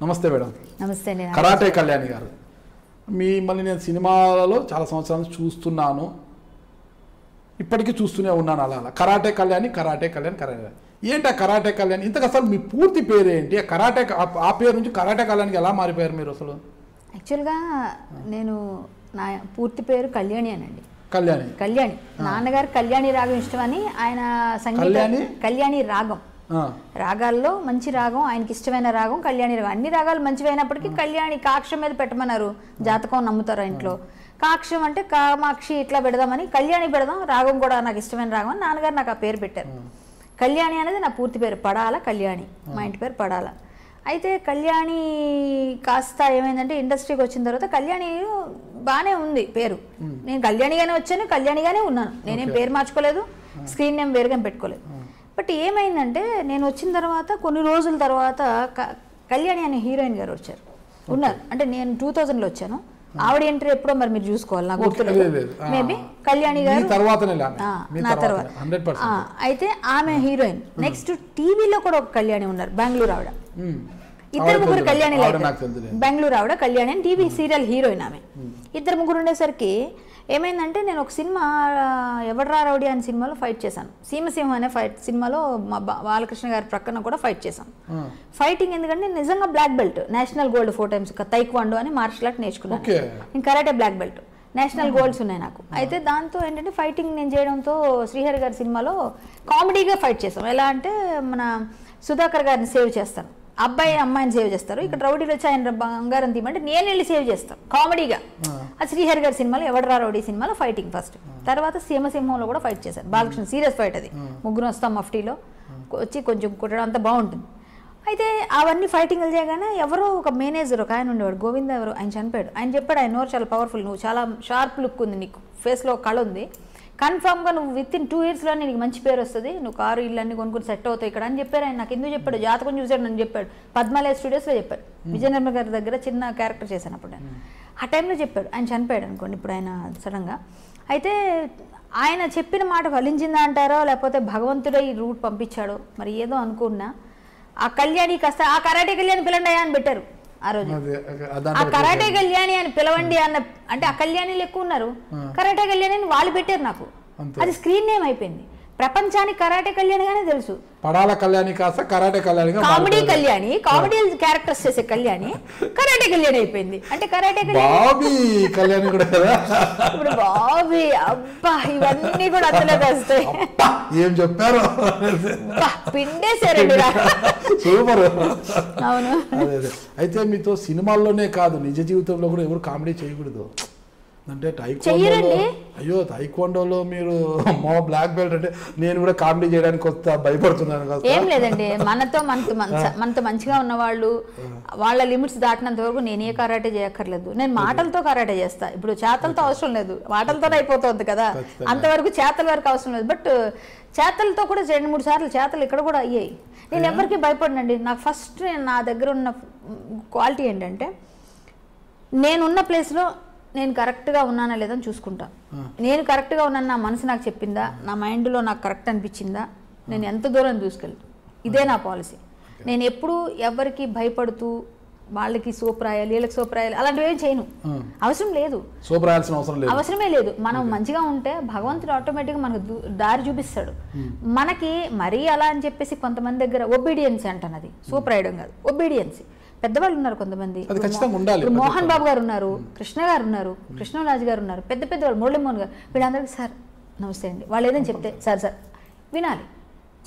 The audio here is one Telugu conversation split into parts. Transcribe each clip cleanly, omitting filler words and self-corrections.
నమస్తే మేడం. నమస్తే. కరాటే కళ్యాణి గారు, మిమ్మల్ని నేను సినిమాలలో చాలా సంవత్సరాలు చూస్తున్నాను, ఇప్పటికీ చూస్తూనే ఉన్నాను. అలా కరాటే కళ్యాణి ఏంటి ఆ కరాటే కళ్యాణి? ఇంతకు అసలు మీ పూర్తి పేరు ఏంటి? కరాటే ఆ పేరు నుంచి కరాటే కళ్యాణికి ఎలా మారిపోయారు మీరు అసలు? యాక్చువల్గా నేను నా పూర్తి పేరు కళ్యాణి అనండి. కళ్యాణి. నాన్నగారు కళ్యాణి రాగం ఇష్టమని ఆయన సంగీతం కళ్యాణి రాగం, రాగాల్లో మంచి రాగం, ఆయనకి ఇష్టమైన రాగం కళ్యాణి రాగం. అన్ని రాగాలు మంచివైనప్పటికీ కళ్యాణి కాక్షం మీద పెట్టమన్నారు. జాతకం నమ్ముతారు ఇంట్లో. కాక్షం అంటే కామాక్షి ఇట్లా పెడదామని కళ్యాణి పెడదాం, రాగం కూడా నాకు ఇష్టమైన రాగం అని నాన్నగారు నాకు ఆ పేరు పెట్టారు. కళ్యాణి అనేది నా పూర్తి పేరు, పడాల కళ్యాణి. మా ఇంటి పేరు పడాల. అయితే కళ్యాణి కాస్త ఏమైందంటే ఇండస్ట్రీకి వచ్చిన తర్వాత కళ్యాణి బాగానే ఉంది పేరు. నేను కళ్యాణిగానే వచ్చాను, కళ్యాణిగానే ఉన్నాను. నేనేం పేరు మార్చుకోలేదు, స్క్రీన్ నేమ్ వేరుగా పెట్టుకోలేదు. బట్ ఏమైందంటే నేను వచ్చిన తర్వాత కొన్ని రోజుల తర్వాత కళ్యాణి అనే హీరోయిన్ గారు ఉన్నారు. అంటే నేను 2000లో వచ్చాను. ఆవిడ ఎంట్రీ ఎప్పుడో మరి మీరు చూసుకోవాలి, నాకు గుర్తులేదు. మేబీ కళ్యాణి గారు నా తర్వాత. అయితే ఆమె హీరోయిన్. నెక్స్ట్ టీవీలో కూడా ఒక కళ్యాణి ఉన్నారు, బెంగళూరు ఆవిడ. ఇద్దరు ముగ్గురు కళ్యాణి బెంగళూరు ఆవిడ కళ్యాణి అని టీవీ సీరియల్ హీరోయిన్ ఆమె. ఇద్దరు ముగ్గురు ఉండేసరికి ఏమైందంటే నేను ఒక సినిమా ఎవడ్రా రౌడీ అనే సినిమాలో ఫైట్ చేశాను. సీమసింహం అనే సినిమాలో మా బాలకృష్ణ గారి ప్రక్కన కూడా ఫైట్ చేశాను. ఫైటింగ్ ఎందుకంటే నిజంగా black belt, national gold 4 times taekwondo అని మార్షల్ ఆర్ట్ నేర్చుకున్నాను. నేను karate black belt, national golds ఉన్నాయి నాకు. అయితే దాంతో ఏంటంటే ఫైటింగ్ నేను చేయడంతో శ్రీహరి గారి సినిమాలో కామెడీగా ఫైట్ చేసాం. ఎలా అంటే మన సుధాకర్ గారిని సేవ్ చేస్తాను, అబ్బాయి అమ్మాయిని సేవ్ చేస్తారు. ఇక్కడ రౌడీలు వచ్చి ఆయన బంగారం తీయమంటే నేను వెళ్ళి సేవ్ చేస్తాను కామెడీగా. అది శ్రీహరి గారి సినిమాలో ఎవడ్రా రౌడీ సినిమాలో ఫైటింగ్ ఫస్ట్. తర్వాత సీమసింహంలో కూడా ఫైట్ చేశారు. బాలకృష్ణ సీరియస్ ఫైట్, అది ముగ్గురు వస్తాం మఫ్టీలో వచ్చి కొంచెం కుట్టడం అంతా బాగుంటుంది. అయితే అవన్నీ ఫైటింగ్లు చేయగానే ఎవరో ఒక మేనేజర్ ఒక ఆయన ఉండేవాడు, గోవింద ఎవరు, ఆయన చనిపోయాడు. ఆయన చెప్పాడు, ఆయన నోరు చాలా పవర్ఫుల్, నువ్వు చాలా షార్ప్ లుక్ ఉంది, నీకు ఫేస్లో కళ ఉంది, కన్ఫామ్గా నువ్వు విత్ ఇన్ 2 yearsలో నీకు మంచి పేరు వస్తుంది, నువ్వు కారు ఇల్లు అన్ని కొనుక్కొని సెట్ అవుతాయి ఇక్కడ అని చెప్పారు. ఆయన నాకు ఎందుకు చెప్పాడు, జాతకం చూసాడు నన్ను చెప్పాడు. పద్మాలయ స్టూడియోస్లో చెప్పాడు, విజయనగరం గారి దగ్గర చిన్న క్యారెక్టర్ చేశాను అప్పుడు. ఆ టైంలో చెప్పాడు. ఆయన చనిపోయాడు అనుకోండి ఇప్పుడు ఆయన సడన్గా. అయితే ఆయన చెప్పిన మాట ఫలించిందా అంటారో లేకపోతే భగవంతుడే ఈ రూట్ పంపించాడో మరి ఏదో అనుకున్నా. ఆ కళ్యాణి కాస్త ఆ కరాటే కళ్యాణి పిలండి అని పెట్టారు ఆ రోజు. ఆ కరాటే కళ్యాణి అని పిలవండి అన్న అంటే ఆ కళ్యాణిలు ఎక్కువ ఉన్నారు, కరాటే కళ్యాణి అని వాళ్ళు పెట్టారు నాకు. అది స్క్రీన్ నేమ్ అయిపోయింది. ప్రపంచానికి కరాటే కళ్యాణిగానే తెలుసు. పడాల కళ్యాణి కాస్త karate Kalyani, comedy Kalyani, comedy characters చేసే కళ్యాణి కరాటే కళ్యాణి అయిపోయింది. అంటే కరాటే కళ్యాణి కూడా ఇప్పుడు బాబీ అబ్బా ఇవన్నీ కూడా అందులో వస్తాయి. ఏం చెప్పారు, పిండేశారండి. సూపర్. అవును. అయితే మీతో సినిమాల్లోనే కాదు నిజ జీవితంలో కూడా ఎవరు కామెడీ చేయకూడదు అంటే తైక్వాండోలో మీరు మా బ్లాక్ బెల్ట్ అంటే నేను కూడా కామెడీ చేయడానికి వస్తా భయపడుతున్నాను కదా. ఏం లేదండి, మనతో మంచిగా ఉన్న వాళ్ళు వాళ్ళ లిమిట్స్ దాటినంత వరకు నేను ఏ కరాటే చేయక్కర్లేదు. నేను మాటలతో కరాటే చేస్తా. ఇప్పుడు చేతలతో అవసరం లేదు, మాటలతోనే అయిపోతుంది కదా, అంతవరకు చేతల వరకు అవసరం లేదు. బట్ చేతలతో కూడా 2-3 సార్లు చేతలు ఇక్కడ కూడా అయ్యాయి. నేను ఎవరికి భయపడినండి. నాకు ఫస్ట్ నా దగ్గర ఉన్న క్వాలిటీ ఏంటంటే నేనున్న ప్లేస్లో నేను కరెక్ట్గా ఉన్నానా లేదని చూసుకుంటా. నేను కరెక్ట్గా ఉన్నాను, నా మనసు నాకు చెప్పిందా, నా మైండ్లో నాకు కరెక్ట్ అనిపించిందా, నేను ఎంత దూరం చూసుకెళ్తా. ఇదే నా పాలసీ. నేను ఎప్పుడు ఎవరికి భయపడుతూ వాళ్ళకి సోప్ రాయాలి వీళ్ళకి సోప్ రాయాలి అలాంటివి ఏం చేయను. అవసరం లేదు, అవసరమే లేదు. మనం మంచిగా ఉంటే భగవంతుడు ఆటోమేటిక్గా మనకు దారి చూపిస్తాడు. మనకి మరీ అలా అని చెప్పేసి కొంతమంది దగ్గర ఒబీడియన్స్ అంటాను, అది సోప్ రాయడం కాదు, ఒబీడియన్స్. పెద్దవాళ్ళు ఉన్నారు కొంతమంది, మోహన్ బాబు గారు ఉన్నారు, కృష్ణ గారు ఉన్నారు, కృష్ణరాజు గారు ఉన్నారు, పెద్ద పెద్దవాళ్ళు, మురళీమోహన్ గారు, వీళ్ళందరికీ సార్ నమస్తే అండి. వాళ్ళు ఏదైనా చెప్తే సార్ వినాలి.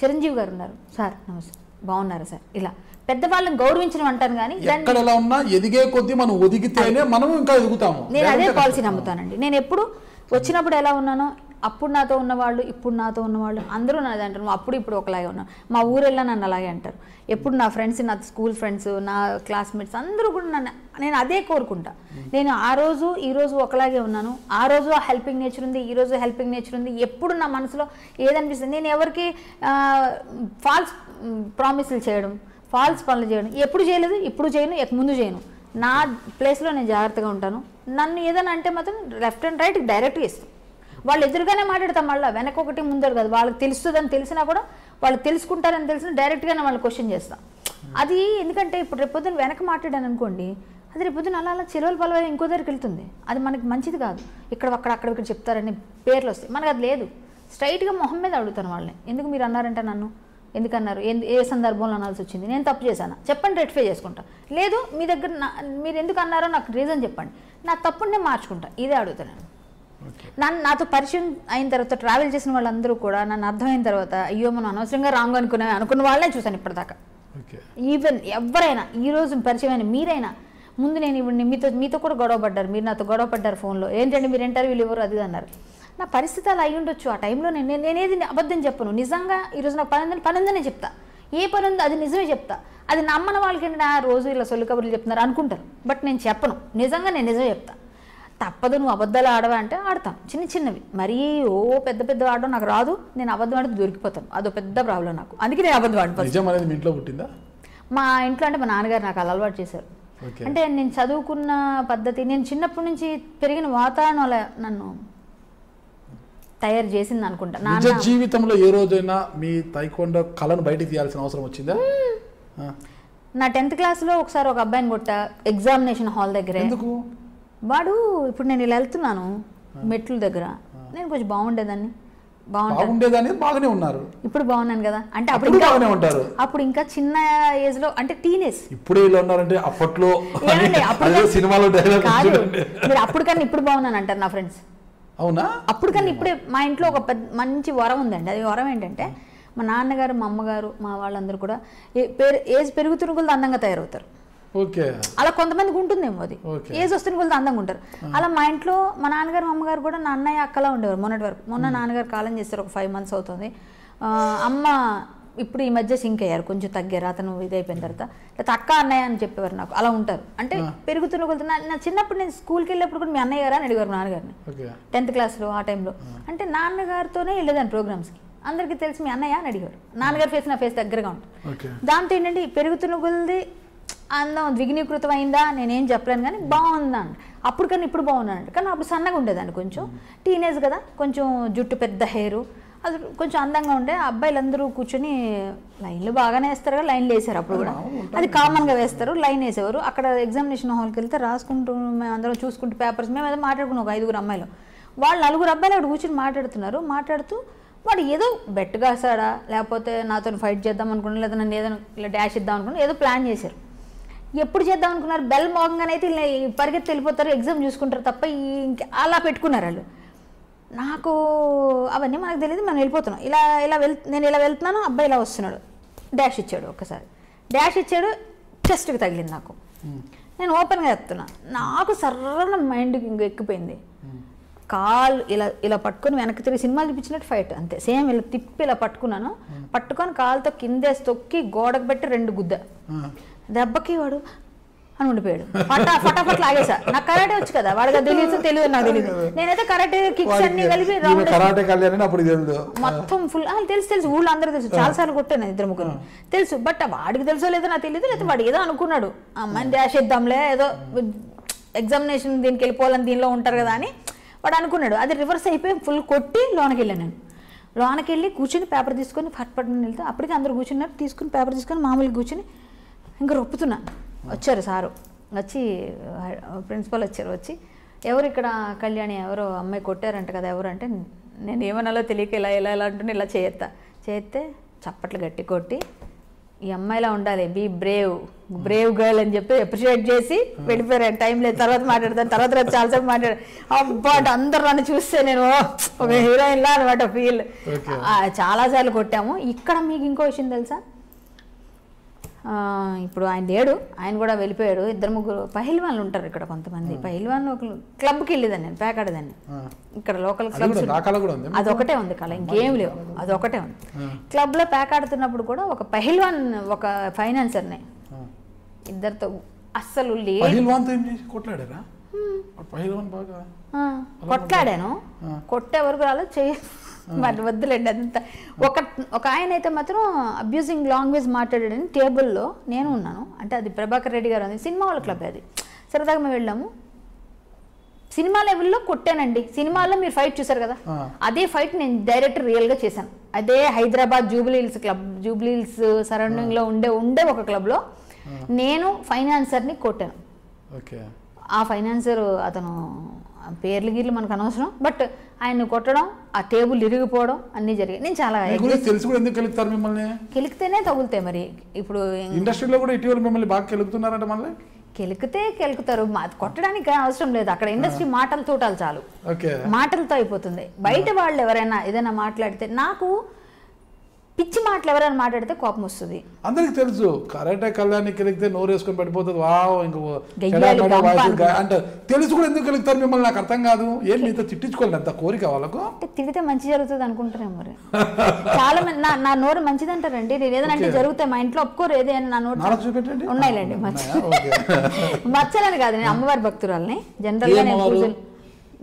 చిరంజీవి గారు ఉన్నారు, సార్ నమస్తే బాగున్నారా సార్. ఇలా పెద్దవాళ్ళని గౌరవించడం అంటాను కానీ ఎదిగే కొద్దీ మనం ఒదిగితేనే మనం ఇంకా ఎదుగుతాము. నేను అదే పాలసీ నమ్ముతానండి. నేను ఎప్పుడు వచ్చినప్పుడు ఎలా ఉన్నానో అప్పుడు నాతో ఉన్నవాళ్ళు ఇప్పుడు నాతో ఉన్నవాళ్ళు అందరూ నాది అంటారు. అప్పుడు ఇప్పుడు ఒకలాగే ఉన్నాను. మా ఊరెళ్ళా నన్ను అలాగే అంటారు. ఎప్పుడు నా ఫ్రెండ్స్, నా స్కూల్ ఫ్రెండ్స్, నా క్లాస్మేట్స్ అందరూ కూడా నేను అదే కోరుకుంటా. నేను ఆ రోజు ఈ రోజు ఒకలాగే ఉన్నాను. ఆ రోజు ఆ హెల్పింగ్ నేచర్ ఉంది, ఈ రోజు హెల్పింగ్ నేచర్ ఉంది. ఎప్పుడు నా మనసులో ఏదనిపిస్తుంది, నేను ఎవరికి ఫాల్స్ ప్రామిసులు చేయడం, ఫాల్స్ పనులు చేయడం ఎప్పుడు చేయలేదు, ఇప్పుడు చేయను, ముందు చేయను. నా ప్లేస్లో నేను జాగ్రత్తగా ఉంటాను. నన్ను ఏదైనా అంటే మాత్రం లెఫ్ట్ అండ్ రైట్ డైరెక్ట్గా ఇస్తాను. వాళ్ళు ఎదురుగానే మాట్లాడతాం, మళ్ళీ వెనక ఒకటి ముందరు కాదు. వాళ్ళకి తెలుస్తుందని తెలిసినా కూడా, వాళ్ళు తెలుసుకుంటారని తెలిసినా డైరెక్ట్గానే వాళ్ళు క్వశ్చన్ చేస్తాం. అది ఎందుకంటే ఇప్పుడు రేపొద్దున వెనక మాట్లాడాను అనుకోండి, అది రేపొద్దున అలా అలా చిరువలు పలవ ఇంకో దగ్గరికి వెళ్తుంది. అది మనకి మంచిది కాదు. ఇక్కడ చెప్తారని పేర్లు వస్తాయి. మనకు అది లేదు. స్ట్రైట్గా మొహం మీద అడుగుతాను వాళ్ళని, ఎందుకు మీరు అన్నారంటే నన్ను ఎందుకు అన్నారు, ఏ సందర్భంలో అనాల్సి వచ్చింది, నేను తప్పు చేశాను చెప్పండి, రెక్టిఫై చేసుకుంటా. లేదు మీ దగ్గర మీరు ఎందుకు అన్నారో నాకు రీజన్ చెప్పండి, నా తప్పుని నేను మార్చుకుంటా. ఇదే అడుగుతాను. నాతో పరిచయం అయిన తర్వాత ట్రావెల్ చేసిన వాళ్ళందరూ కూడా నన్ను అర్థమైన తర్వాత అయ్యో మనం అనవసరంగా రాంగ్ అనుకున్న వాళ్ళనే చూశాను ఇప్పటిదాకా. ఈవెన్ ఎవరైనా ఈరోజు పరిచయమైన మీరైనా, ముందు నేను ఇప్పుడు మీతో కూడా గొడవ పడ్డారు, మీరు నాతో గొడవ పడ్డారు ఫోన్లో, ఏంటంటే మీరు ఇంటర్వ్యూలు ఇవ్వరు అది అన్నారు. నా పరిస్థితి అలా అయి ఉండొచ్చు. ఆ టైంలో నేనేది అబద్ధం చెప్పను. నిజంగా ఈరోజు నాకు పని ఉందని చెప్తా. ఏ పని ఉందో అది నిజమే చెప్తా. అది నమ్మని వాళ్ళకి నా రోజు ఇలా సొల్లు కబుర్లు చెప్తున్నారు అనుకుంటారు. బట్ నేను చెప్పను, నిజంగా నేను నిజమే చెప్తా. తప్పదు నువ్వు అబద్ధాలు ఆడవా అంటే ఆడతాను, చిన్నవి. మరీ పెద్ద ఆడడం నాకు రాదు. నేను అబద్ధం ఆడితే దొరికిపోతాను, అదో పెద్ద ప్రాబ్లం నాకు. అందుకే నేను అబద్ధం ఆడిపోతాను. ఇంట్లో పుట్టిందా? మా ఇంట్లో అంటే మా నాన్నగారు నాకు అలా అలవాటు చేశారు. అంటే నేను చదువుకున్న పద్ధతి, నేను చిన్నప్పటి నుంచి పెరిగిన వాతావరణం అలా నన్ను తయారు చేసింది అనుకుంటా. నిజ జీవితంలో ఏ రోజైనా మీ తైకొండ కళను బయటికి తీయాల్సిన అవసరం వచ్చిందా? నా 10th క్లాస్లో ఒకసారి ఒక అబ్బాయిని కొట్టా ఎగ్జామినేషన్ హాల్ దగ్గరే. వాడు ఇప్పుడు నేను ఇలా వెళ్తున్నాను మెట్ల దగ్గర, నేను కొంచెం బాగుండేదాన్ని బాగానే ఉన్నారు. ఇప్పుడు బాగున్నాను కదా అంటే అప్పుడు ఇంకా చిన్న ఏజ్ లో, అంటే టీనేజ్. ఇప్పుడే ఇలా ఉన్నారంటే అప్పట్లో సినిమాలో మీరు అప్పుడు కన్నా ఇప్పుడు బాగున్నాను అంటారు నా ఫ్రెండ్స్. అవునా? అప్పుడు కన్నా ఇప్పుడే. మా ఇంట్లో ఒక మంచి వరం ఉందండి. అది వరం ఏంటంటే మా నాన్నగారు మా అమ్మగారు మా వాళ్ళందరూ కూడా ఏజ్ పెరుగుతున్న కొద్ది అందంగా తయారవుతారు. అలా కొంతమందికి ఉంటుందేమో, అది ఏజ్ వస్తున్న కొద్ది అందంగా ఉంటారు. అలా మా ఇంట్లో మా నాన్నగారు మా అమ్మగారు కూడా నా అన్నయ్య అక్కలా ఉండేవారు మొన్నటి వరకు. మొన్న నాన్నగారు కాలం చేస్తారు, ఒక 5 months అవుతుంది. అమ్మ ఇప్పుడు ఈ మధ్య సింక్ అయ్యారు, కొంచెం తగ్గారు అతను ఇదైపోయిన తర్వాత. లేకపోతే అక్క అన్నయ్య అని చెప్పేవారు నాకు. అలా ఉంటారు అంటే పెరుగుతున్న కొద్ది. నా చిన్నప్పుడు నేను స్కూల్కి వెళ్ళినప్పుడు కూడా మీ అన్నయ్య గారు అని అడిగారు నాన్నగారిని 10th క్లాస్లో. ఆ టైంలో అంటే నాన్నగారితోనే వెళ్ళేదాన్ని ప్రోగ్రామ్స్కి. అందరికీ తెలిసి మీ అన్నయ్య అని అడిగారు. నాన్నగారి ఫేస్ నా ఫేస్ దగ్గరగా ఉంటుంది. దాంతో ఏంటంటే పెరుగుతున్న కొద్ది అందం ద్విగుణీకృతం అయిందా నేనేం చెప్పలేను, కానీ బాగుందండి. అప్పుడు కన్నా ఇప్పుడు బాగున్నానండి. కానీ అప్పుడు సన్నగా ఉండేదాన్ని, కొంచెం టీనేజ్ కదా, కొంచెం జుట్టు పెద్ద హెయిర్, అది కొంచెం అందంగా ఉండే. అబ్బాయిలందరూ కూర్చొని లైన్లు బాగానే వేస్తారు కదా, లైన్లు వేసారు అప్పుడు కూడా. అది కామన్గా వేస్తారు, లైన్ వేసేవారు. అక్కడ ఎగ్జామినేషన్ హాల్కి వెళ్తే రాసుకుంటూ మేము అందరం చూసుకుంటూ పేపర్స్ మేము ఏదో మాట్లాడుకున్నాం. ఒక 5 అమ్మాయిలు, వాళ్ళు 4 అబ్బాయిలు అక్కడ కూర్చొని మాట్లాడుతూ వాడు ఏదో బెట్ కాసాడా, లేకపోతే నాతో ఫైట్ చేద్దాం అనుకున్నా, లేదా నన్ను ఏదైనా ఇలా డాష్ ఇద్దాం అనుకున్నా, ఏదో ప్లాన్ చేశారు. ఎప్పుడు చేద్దాం అనుకున్నారు, బెల్ మోగంగానే అయితే పరిగెత్తి వెళ్ళిపోతారు, ఎగ్జామ్ చూసుకుంటారు తప్ప అలా పెట్టుకున్నారు వాళ్ళు. నాకు అవన్నీ మనకు తెలియదు, మనం వెళ్ళిపోతున్నాం. నేను ఇలా వెళ్తున్నాను, అబ్బాయి ఇలా వస్తున్నాడు, డాష్ ఇచ్చాడు. ఒక్కసారి డాష్ ఇచ్చాడు, చెస్ట్కి తగిలింది నాకు. నేను ఓపెన్గా చెప్తున్నా, నాకు సర్రన మైండ్కి ఇంక ఎక్కిపోయింది. కాలు ఇలా పట్టుకొని వెనక్కి తిరిగి సినిమాలు చూపించినట్టు ఫైట్ అంతే, సేమ్ ఇలా తిప్పి ఇలా పట్టుకొని కాలుతో కిందేసి తొక్కి గోడకు పెట్టి 2 గుద్ద. దెబ్బకి వాడు అని ఉండిపోయాడు. ఫటాఫట్ లాగేసా. నాకు కరాటే వచ్చు కదా, వాడికి తెలియదు నాకు తెలియదు. నేనైతే కరాటే కిక్స్ అన్ని కలిపి మొత్తం ఫుల్ తెలుసు, ఊళ్ళో అందరూ తెలుసు, చాలాసార్లు కొట్టాను 2-3 తెలుసు. బట్ వాడికి తెలుసో లేదో నాకు తెలియదు, లేదా వాడు ఏదో అనుకున్నాడు, అమ్మాయిని డాష్ ఇద్దాంలే, ఏదో ఎగ్జామినేషన్ దీనికి వెళ్ళిపోవాలని దీనిలో ఉంటారు కదా అని వాడు అనుకున్నాడు. అది రివర్స్ అయిపోయి ఫుల్ కొట్టి లోనకి వెళ్ళాను. నేను లోనకి వెళ్ళి కూర్చొని పేపర్ తీసుకొని పట్టుని వెళ్తే అప్పటికి అందరూ కూర్చున్నారు. తీసుకుని పేపర్ తీసుకొని మామూలుగా కూర్చొని ఇంకా రొప్పుతున్నా. వచ్చారు సారు, వచ్చి ప్రిన్సిపల్ వచ్చి ఎవరు ఇక్కడ కళ్యాణి ఎవరో అమ్మాయి కొట్టారంట కదా ఎవరు అంటే, నేను ఏమన్నాలో తెలియక ఇలా అంటుంటే ఇలా చేస్తే చప్పట్లు గట్టి కొట్టి, ఈ అమ్మాయిలా ఉండాలి, బీ బ్రేవ్ గర్ల్ అని చెప్పి అప్రిషియేట్ చేసి వెళ్ళిపోయారు. టైం లేదు, తర్వాత మాట్లాడతాను, తర్వాత చాలాసేపు మాట్లాడారు. అబ్బా అందరు నన్ను చూస్తే నేను ఒక హీరోయిన్లా అనమాట ఫీల్. చాలాసార్లు కొట్టాము. ఇక్కడ మీకు ఇంకో విషయం తెలుసా, ఇప్పుడు ఆయన లేడు, ఆయన కూడా వెళ్ళిపోయాడు. 2-3 పహిల్వాన్లు ఉంటారు ఇక్కడ, కొంతమంది పహిల్వాన్లు. ఒక క్లబ్కి వెళ్ళేదాన్ని నేను, పేకాడేదాన్ని ఇక్కడ లోకల్ క్లబ్స్. అదొకటే ఉంది కళ, ఇంకేం లేవు, అదొకటే ఉంది. క్లబ్లో పేకాడుతున్నప్పుడు కూడా ఒక పహిల్వాన్, ఒక ఫైనాన్సర్ని, ఇద్దరితో అస్సలు కొట్లాడాను. కొట్టే వరకు రాలేదు, మరి వద్దులేండి అదంతా. ఒక ఆయన అయితే మాత్రం అబ్యూజింగ్ లాంగ్వేజ్ మాట్లాడాడని టేబుల్లో నేను ఉన్నాను. అంటే అది ప్రభాకర్ రెడ్డి గారు, అది సినిమా వాళ్ళ క్లబ్, అది సరదాగా మేము వెళ్ళాము. సినిమా లెవెల్లో కొట్టానండి. సినిమాలో మీరు ఫైట్ చూసారు కదా, అదే ఫైట్ నేను డైరెక్ట్ రియల్గా చేశాను. అదే హైదరాబాద్ జూబ్లీహిల్స్ క్లబ్, జూబ్లీహిల్స్ సరౌండింగ్లో ఉండే ఒక క్లబ్లో నేను ఫైనాన్సర్ని కొట్టాను. ఆ ఫైనాన్సర్ అతను పేర్లు గీర్లు మనకు అనవసరం, బట్ ఆయన కొట్టడం, ఆ టేబుల్ ఇరిగిపోవడం అన్నీ జరిగాయి. నేను చాలా కెలికితేనే తగులుతాయి. మరి ఇప్పుడు ఇండస్ట్రీలో కూడా ఇటీవల మిమ్మల్ని బాగా కెలుకుతున్నారంట. మళ్ళీ కెలుకుతారు, కొట్టడానికి అవసరం లేదు. అక్కడ ఇండస్ట్రీ మాటలు తోటాలు చాలు, మాటలతో అయిపోతుంది. బయట వాళ్ళు ఎవరైనా ఏదైనా మాట్లాడితే, నాకు పిచ్చి మాటలు ఎవరైనా మాట్లాడితే కోపం వస్తుంది. అందరికి తెలుసు కరాటే కళ్యాణి కెలిగితే నోరు వేసుకొని పడిపోతుంది, వావ్ ఇంకో అంటే తెలుసు కూడా ఎందుకు కెలుగుతారు మిమ్మల్ని నాకు అర్థం కాదు. ఏం మీతో తిట్టించుకోవాలి అంత కోరిక వాళ్ళకు? తిడితే మంచి జరుగుతుంది అనుకుంటారే మరి. చాలా మంది నా నోరు మంచిది అంటారండి. నేను ఏదైనా అంటే జరుగుతాయి, మా ఇంట్లో ఒప్పుకోరు. ఏదైనా నా నోరు చూపెట్టండి. ఉన్నాయిలేండి మచ్చలని కాదు, నేను అమ్మవారి భక్తురాలని. జనరల్ గా నేను పూజలు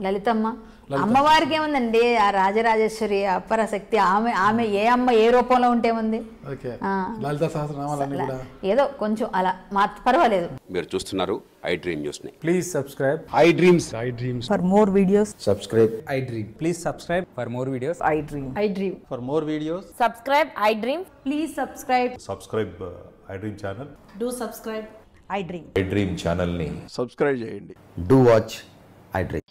లలితమ్మ అమ్మవారికి ఏముందండి, ఆ రాజరాజేశ్వరి అపరాశక్తి, ఆమె ఏ అమ్మ ఏ రూపంలో ఉంటే ఉంది, ఏదో కొంచెం అలా పర్వాలేదు. మీరు చూస్తున్నారు ఐ డ్రీమ్ న్యూస్ ని. Please subscribe I dreams. For more videos subscribe I dream. Please subscribe for more videos. I dream for more videos. Subscribe I dream. Please subscribe I dream channel. Do subscribe I dream. I dream ఛానల్ని సబ్స్క్రైబ్ చేయండి. Do watch I dream.